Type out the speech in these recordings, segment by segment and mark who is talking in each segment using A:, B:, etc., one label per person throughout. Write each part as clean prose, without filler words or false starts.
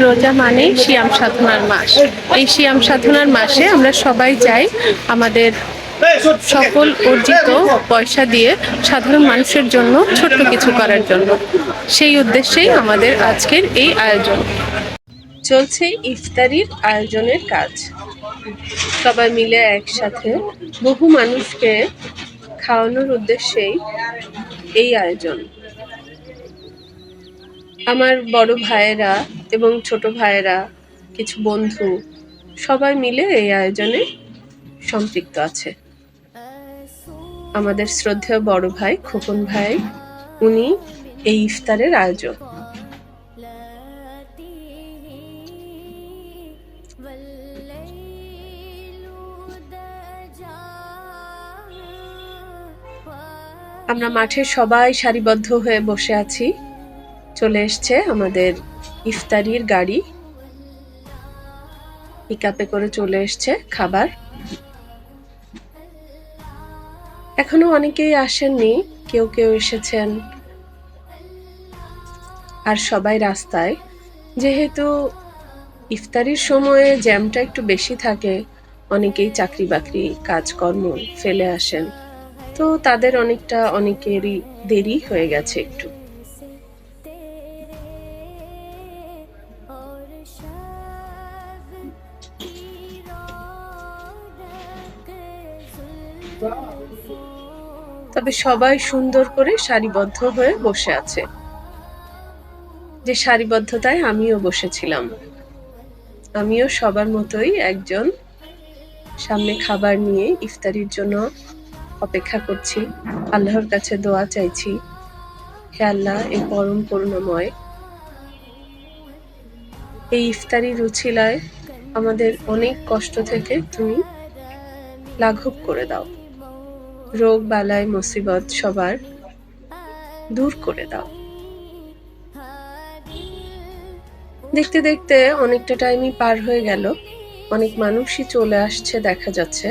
A: রোজা মানে সিয়াম সাধনার মাস। এই সিয়াম সাধনার মাসে আমরা সবাই চাই আমাদের সকল অর্জিত পয়সা দিয়ে সাধারণ মানুষের জন্য ছোট্ট কিছু করার জন্য। সেই উদ্দেশ্যেই আমাদের আজকের এই আয়োজন। চলছে ইফতারির আয়োজনের কাজ। সবাই মিলে একসাথে বহু মানুষকে খাওয়ানোর উদ্দেশ্যেই এই আয়োজন। আমার বড় ভাইয়েরা এবং ছোট ভাইয়েরা, কিছু বন্ধু সবাই মিলে এই আয়োজনে সম্পৃক্ত আছে। আমাদের শ্রদ্ধেয় বড় ভাই খোকন ভাই, উনি এই ইফতারের আয়োজক। আমরা মাঠে সবাই সারিবদ্ধ হয়ে বসে আছি। চলে এসছে আমাদের ইফতারির গাড়ি, পিকআপে করে চলে এসছে খাবার। এখনো অনেকেই আসেননি, কেউ কেউ এসেছেন, আর সবাই রাস্তায়। যেহেতু ইফতারির সময়ে জ্যামটা একটু বেশি থাকে, অনেকেই চাকরি বাকরি কাজকর্ম ফেলে আসেন, তো তাদের অনেকেরই দেরি হয়ে গেছে একটু। তবে সবাই সুন্দর করে সারিবদ্ধ হয়ে বসে আছে, যে সারিবদ্ধতায় আমিও বসেছিলাম। আমিও সবার মতোই একজন, সামনে খাবার নিয়ে ইফতারির জন্য অপেক্ষা করছি। আল্লাহর কাছে দোয়া চাইছি, হে আল্লাহ, এই পরম করুণাময় এই ইফতারির উছিলায় আমাদের অনেক কষ্ট থেকে তুমি লাঘব করে দাও, রোগ বালাই মুসিবত সবার দূর করে দাও। দেখতে দেখতে অনেকটা টাইমই পার হয়ে গেল, অনেক মানুষই চলে আসছে দেখা যাচ্ছে।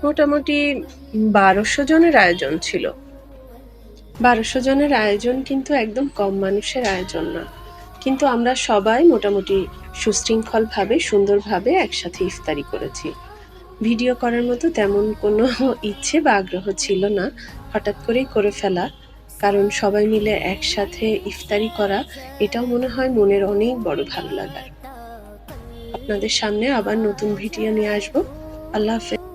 A: মোটামুটি 1200 জনের আয়োজন ছিল। 1200 জনের আয়োজন কিন্তু একদম কম মানুষের আয়োজন না, কিন্তু আমরা সবাই মোটামুটি সুশৃঙ্খলভাবে সুন্দরভাবে একসাথে ইফতারি করেছি। ভিডিও করার মতো তেমন কোনো ইচ্ছে বা আগ্রহ ছিল না, হঠাৎ করেই করে ফেলা। কারণ সবাই মিলে একসাথে ইফতারি করা, এটাও মনে হয় মনের অনেক বড় ভালো লাগার। আপনাদের সামনে আবার নতুন ভিডিও নিয়ে আসবো। আল্লাহ হাফেজ।